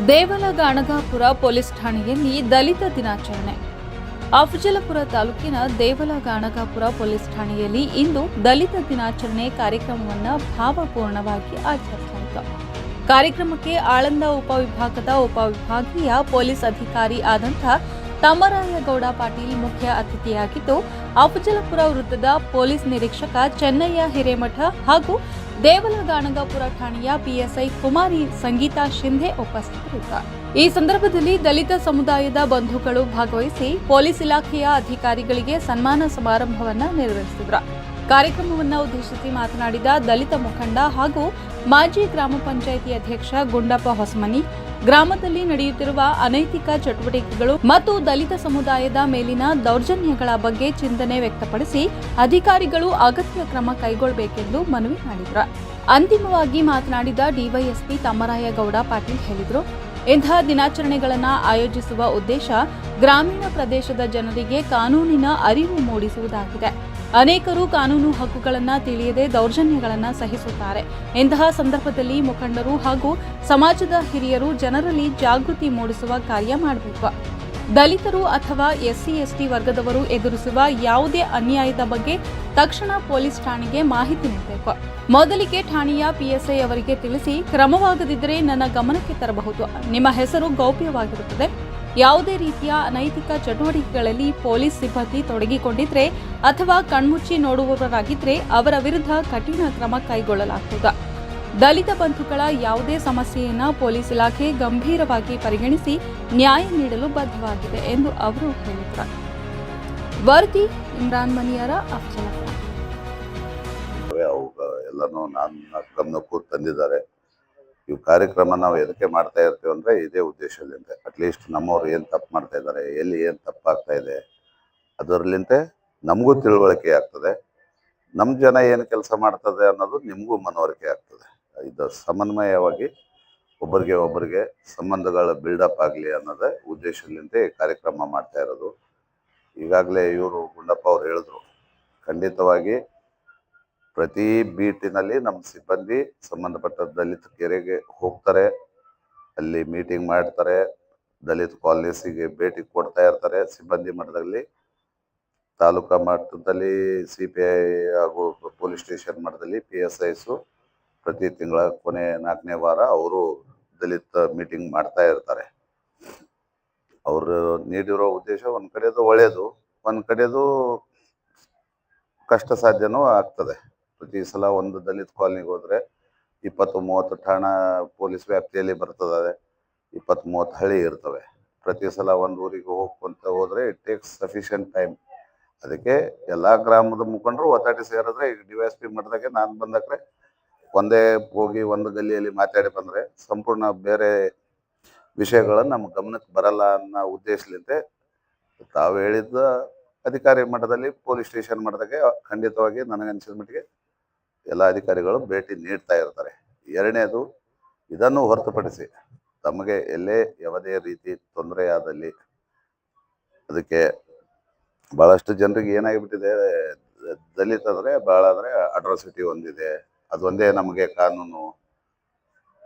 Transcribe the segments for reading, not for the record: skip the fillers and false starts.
ದೇವಲಗಾಣಗಾಪುರ police ಠಾಣೆಯಲ್ಲಿ ದಲಿತ ದಿನಾಚರಣೆ. ಅಫಜಲಪುರ ತಾಲೂಕಿನ ದೇವಲಗಾಣಗಾಪುರ ಪೊಲೀಸ್ ಠಾಣೆಯಲ್ಲಿ ಇಂದು ದಲಿತ ದಿನಾಚರಣೆ ಕಾರ್ಯಕ್ರಮವನ್ನು ಭಾವಪೂರ್ಣವಾಗಿ ಆಚರಿಸಲಾಯಿತು. ಕಾರ್ಯಕ್ರಮಕ್ಕೆ ಆಳಂದ ಉಪವಿಭಾಗದ ಉಪವಿಭಾಗೀಯ ಪೊಲೀಸ್ ಅಧಿಕಾರಿ ಆದಂಥ ತಮ್ಮರಾಯಗೌಡ ಪಾಟೀಲ್ ಮುಖ್ಯ ಅತಿಥಿಯಾಗಿದ್ದು, ಅಫಜಲಪುರ ವೃತ್ತದ ಪೊಲೀಸ್ ನಿರೀಕ್ಷಕ ಚೆನ್ನಯ್ಯ ಹಿರೇಮಠ ಹಾಗೂ ದೇವಲಗಾಣಗಾಪುರ ಠಾಣೆಯ ಪಿಎಸ್ಐ ಕುಮಾರಿ ಸಂಗೀತಾ ಶಿಂಧೆ ಉಪಸ್ಥಿತರಿದ್ದರು. ಈ ಸಂದರ್ಭದಲ್ಲಿ ದಲಿತ ಸಮುದಾಯದ ಬಂಧುಗಳು ಭಾಗವಹಿಸಿ ಪೊಲೀಸ್ ಇಲಾಖೆಯ ಅಧಿಕಾರಿಗಳಿಗೆ ಸನ್ಮಾನ ಸಮಾರಂಭವನ್ನು ನೆರವೇರಿಸಿದರು. ಕಾರ್ಯಕ್ರಮವನ್ನು ಉದ್ದೇಶಿಸಿ ಮಾತನಾಡಿದ ದಲಿತ ಮುಖಂಡ ಹಾಗೂ ಮಾಜಿ ಗ್ರಾಮ ಪಂಚಾಯಿತಿ ಅಧ್ಯಕ್ಷ ಗುಂಡಪ್ಪ ಹೊಸಮನಿ, ಗ್ರಾಮದಲ್ಲಿ ನಡೆಯುತ್ತಿರುವ ಅನೈತಿಕ ಚಟುವಟಿಕೆಗಳು ಮತ್ತು ದಲಿತ ಸಮುದಾಯದ ಮೇಲಿನ ದೌರ್ಜನ್ಯಗಳ ಬಗ್ಗೆ ಚಿಂತನೆ ವ್ಯಕ್ತಪಡಿಸಿ ಅಧಿಕಾರಿಗಳು ಅಗತ್ಯ ಕ್ರಮ ಕೈಗೊಳ್ಳಬೇಕೆಂದು ಮನವಿ ಮಾಡಿದರು. ಅಂತಿಮವಾಗಿ ಮಾತನಾಡಿದ ಡಿವೈಎಸ್ಪಿ ತಮ್ಮರಾಯಗೌಡ ಪಾಟೀಲ್ ಹೇಳಿದರು, ಇಂತಹ ದಿನಾಚರಣೆಗಳನ್ನು ಆಯೋಜಿಸುವ ಉದ್ದೇಶ ಗ್ರಾಮೀಣ ಪ್ರದೇಶದ ಜನರಿಗೆ ಕಾನೂನಿನ ಅರಿವು ಮೂಡಿಸುವುದಾಗಿದೆ. ಅನೇಕರು ಕಾನೂನು ಹಕ್ಕುಗಳನ್ನು ತಿಳಿಯದೆ ದೌರ್ಜನ್ಯಗಳನ್ನು ಸಹಿಸುತ್ತಾರೆ. ಇಂತಹ ಸಂದರ್ಭದಲ್ಲಿ ಮುಖಂಡರು ಹಾಗೂ ಸಮಾಜದ ಹಿರಿಯರು ಜನರಲ್ಲಿ ಜಾಗೃತಿ ಮೂಡಿಸುವ ಕಾರ್ಯ ಮಾಡಬೇಕು. ದಲಿತರು ಅಥವಾ ಎಸ್ಸಿ/ಎಸ್ಟಿ ವರ್ಗದವರು ಎದುರಿಸುವ ಯಾವುದೇ ಅನ್ಯಾಯದ ಬಗ್ಗೆ ತಕ್ಷಣ ಪೊಲೀಸ್ ಠಾಣೆಗೆ ಮಾಹಿತಿ ನೀಡಬೇಕು. ಮೊದಲಿಗೆ ಠಾಣೆಯ ಪಿಎಸ್ಐ ಅವರಿಗೆ ತಿಳಿಸಿ, ಕ್ರಮವಾಗದಿದ್ದರೆ ನನ್ನ ಗಮನಕ್ಕೆ ತರಬಹುದು. ನಿಮ್ಮ ಹೆಸರು ಗೌಪ್ಯವಾಗಿರುತ್ತದೆ. ಯಾವುದೇ ರೀತಿಯ ಅನೈತಿಕ ಚಟುವಟಿಕೆಗಳಲ್ಲಿ ಪೊಲೀಸ್ ಸಿಬ್ಬಂದಿ ತೊಡಗಿಕೊಂಡಿದ್ರೆ ಅಥವಾ ಕಣ್ಮುಚ್ಚಿ ನೋಡುವವರಾಗಿದ್ರೆ ಅವರ ವಿರುದ್ಧ ಕಠಿಣ ಕ್ರಮ ಕೈಗೊಳ್ಳಲಾಗುವುದು. ದಲಿತ ಬಂಧುಗಳ ಯಾವುದೇ ಸಮಸ್ಯೆಯನ್ನು ಪೊಲೀಸ್ ಇಲಾಖೆ ಗಂಭೀರವಾಗಿ ಪರಿಗಣಿಸಿ ನ್ಯಾಯ ನೀಡಲು ಬದ್ಧವಾಗಿದೆ ಎಂದು ಅವರು ಹೇಳಿದರು. ವರದಿ ಇಮ್ರಾನ್ ಮನಿಯಾರ, ಅಫಜಲಪುರ. ಎಲ್ಲನೂ ನನ್ನ ಗಮನಕ್ಕೂ ತಂದಿದ್ದಾರೆ. ಈ ಕಾರ್ಯಕ್ರಮ ನಾವು ಎದಕ್ಕೆ ಮಾಡ್ತಾ ಇರ್ತೀವಿ ಅಂದರೆ ಇದೇ ಉದ್ದೇಶದಿಂದ. ಅಟ್ಲೀಸ್ಟ್ ನಮ್ಮವ್ರು ಏನು ತಪ್ಪು ಮಾಡ್ತಾ ಇದ್ದಾರೆ, ಎಲ್ಲಿ ಏನು ತಪ್ಪಾಗ್ತಾ ಇದೆ, ಅದರಲ್ಲಿಂತೆ ನಮಗೂ ತಿಳುವಳಿಕೆ ಆಗ್ತದೆ. ನಮ್ಮ ಜನ ಏನು ಕೆಲಸ ಮಾಡ್ತದೆ ಅನ್ನೋದು ನಿಮಗೂ ಮನವರಿಕೆ ಆಗ್ತದೆ. ಇದು ಸಮನ್ವಯವಾಗಿ ಒಬ್ಬರಿಗೆ ಸಂಬಂಧಗಳ ಬಿಲ್ಡಪ್ ಆಗಲಿ ಅನ್ನೋದೇ ಉದ್ದೇಶದಿಂದ ಈ ಕಾರ್ಯಕ್ರಮ ಮಾಡ್ತಾ ಇರೋದು. ಈಗಾಗಲೇ ಇವರು ಗುಂಡಪ್ಪ ಅವ್ರು ಹೇಳಿದ್ರು, ಖಂಡಿತವಾಗಿ ಪ್ರತಿ ಬೀಟಿನಲ್ಲಿ ನಮ್ಮ ಸಿಬ್ಬಂದಿ ಸಂಬಂಧಪಟ್ಟ ದಲಿತ ಕೆರೆಗೆ ಹೋಗ್ತಾರೆ, ಅಲ್ಲಿ ಮೀಟಿಂಗ್ ಮಾಡ್ತಾರೆ, ದಲಿತ ಕಾಲನೀಸಿಗೆ ಭೇಟಿ ಕೊಡ್ತಾ ಇರ್ತಾರೆ. ಸಿಬ್ಬಂದಿ ಮಟ್ಟದಲ್ಲಿ, ತಾಲೂಕಾ ಮಟ್ಟದಲ್ಲಿ CPI ಹಾಗೂ ಪೊಲೀಸ್ ಸ್ಟೇಷನ್ ಮಟ್ಟದಲ್ಲಿ PSIಸು ಪ್ರತಿ ತಿಂಗಳ ಕೊನೆ 4ನೇ ವಾರ ಅವರು ದಲಿತ ಮೀಟಿಂಗ್ ಮಾಡ್ತಾ ಇರ್ತಾರೆ. ಅವರು ನೀಡಿರೋ ಉದ್ದೇಶ ಒಂದು ಕಡೆದು ಒಳ್ಳೆಯದು, ಒಂದು ಕಡೆದು ಕಷ್ಟ ಸಾಧ್ಯನೂ ಆಗ್ತದೆ. ಪ್ರತಿ ಸಲ ಒಂದು ದಲಿತ ಕಾಲನಿಗೆ ಹೋದರೆ 20-30 ಠಾಣಾ ಪೊಲೀಸ್ ವ್ಯಾಪ್ತಿಯಲ್ಲಿ ಬರ್ತದೆ, 20-30 ಹಳ್ಳಿ ಇರ್ತವೆ. ಪ್ರತಿ ಸಲ ಒಂದು ಊರಿಗೆ ಹೋಗ್ಕೊಂತ ಹೋದರೆ ಇಟ್ ಟೇಕ್ಸ್ ಸಫಿಷಿಯಂಟ್ ಟೈಮ್. ಅದಕ್ಕೆ ಎಲ್ಲ ಗ್ರಾಮದ ಮುಖಂಡರು ಒತ್ತಾಟಿ ಸೇರಿದ್ರೆ, ಈಗ DYSP ಮಟ್ಟದಾಗೆ ನಾನು ಬಂದಕ್ರೆ ಒಂದೇ ಹೋಗಿ ಒಂದು ಗಲ್ಲಿಯಲ್ಲಿ ಮಾತಾಡಿ ಬಂದರೆ ಸಂಪೂರ್ಣ ಬೇರೆ ವಿಷಯಗಳನ್ನು ನಮ್ಮ ಗಮನಕ್ಕೆ ಬರಲ್ಲ ಅನ್ನೋ ಉದ್ದೇಶಲಿಂದ ತಾವು ಹೇಳಿದ್ದ ಅಧಿಕಾರಿ ಮಟ್ಟದಲ್ಲಿ ಪೊಲೀಸ್ ಸ್ಟೇಷನ್ ಮಟ್ಟದಾಗೆ ಖಂಡಿತವಾಗಿ ನನಗನ್ಸಿದ ಮಟ್ಟಿಗೆ ಎಲ್ಲ ಅಧಿಕಾರಿಗಳು ಭೇಟಿ ನೀಡ್ತಾ ಇರ್ತಾರೆ. ಎರಡನೇದು, ಇದನ್ನು ಹೊರತುಪಡಿಸಿ ತಮಗೆ ಎಲ್ಲೇ ಯಾವುದೇ ರೀತಿ ತೊಂದರೆ ಆದಲ್ಲಿ ಅದಕ್ಕೆ ಭಾಳಷ್ಟು ಜನರಿಗೆ ಏನಾಗಿಬಿಟ್ಟಿದೆ, ದಲಿತ ಅಂದರೆ ಭಾಳ ಅಂದರೆ ಅಟ್ರಾಸಿಟಿ ಒಂದಿದೆ, ಅದೊಂದೇ ನಮಗೆ ಕಾನೂನು.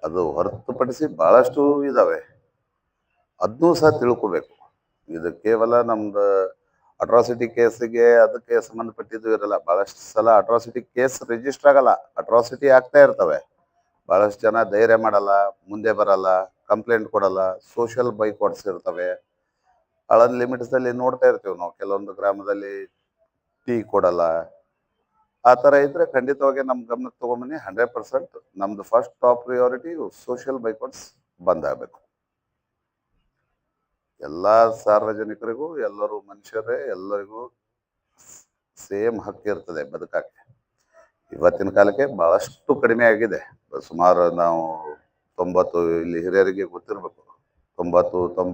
ಅದು ಹೊರತುಪಡಿಸಿ ಭಾಳಷ್ಟು ಇದ್ದಾವೆ, ಅದನ್ನೂ ಸಹ ತಿಳ್ಕೋಬೇಕು. ಇದು ಕೇವಲ ನಮ್ದು ಅಟ್ರಾಸಿಟಿ ಕೇಸಿಗೆ ಅದಕ್ಕೆ ಸಂಬಂಧಪಟ್ಟಿದ್ದು ಇರಲ್ಲ. ಭಾಳಷ್ಟು ಸಲ ಅಟ್ರಾಸಿಟಿ ಕೇಸ್ ರಿಜಿಸ್ಟರ್ ಆಗಲ್ಲ, ಅಟ್ರಾಸಿಟಿ ಆಗ್ತಾ ಇರ್ತವೆ. ಭಾಳಷ್ಟು ಜನ ಧೈರ್ಯ ಮಾಡಲ್ಲ, ಮುಂದೆ ಬರಲ್ಲ, ಕಂಪ್ಲೇಂಟ್ ಕೊಡಲ್ಲ, ಸೋಷಿಯಲ್ ಬೈಕಾಟ್ಸ್ ಇರ್ತವೆ. ಹಳದ ಲಿಮಿಟ್ಸಲ್ಲಿ ನೋಡ್ತಾ ಇರ್ತೀವಿ ನಾವು, ಕೆಲವೊಂದು ಗ್ರಾಮದಲ್ಲಿ ಟೀ ಕೊಡಲ್ಲ. ಆ ಥರ ಇದ್ದರೆ ಖಂಡಿತವಾಗಿ ನಮ್ಮ ಗಮನಕ್ಕೆ ತೊಗೊಂಬನ್ನಿ. 100% ನಮ್ಮದು ಫಸ್ಟ್ ಟಾಪ್ ಪ್ರಿಯಾರಿಟಿ ಸೋಷಿಯಲ್ ಬೈಕಾಟ್ಸ್ ಬಂದಾಗಬೇಕು. ಎಲ್ಲ ಸಾರ್ವಜನಿಕರಿಗೂ, ಎಲ್ಲರೂ ಮನುಷ್ಯರೇ, ಎಲ್ಲರಿಗೂ ಸೇಮ್ ಹಕ್ಕಿರ್ತದೆ ಬದುಕಕ್ಕೆ. ಇವತ್ತಿನ ಕಾಲಕ್ಕೆ ಭಾಳಷ್ಟು ಕಡಿಮೆ ಆಗಿದೆ. ಸುಮಾರು ನಾವು 90, ಇಲ್ಲಿ ಹಿರಿಯರಿಗೆ ಗೊತ್ತಿರಬೇಕು, 90-90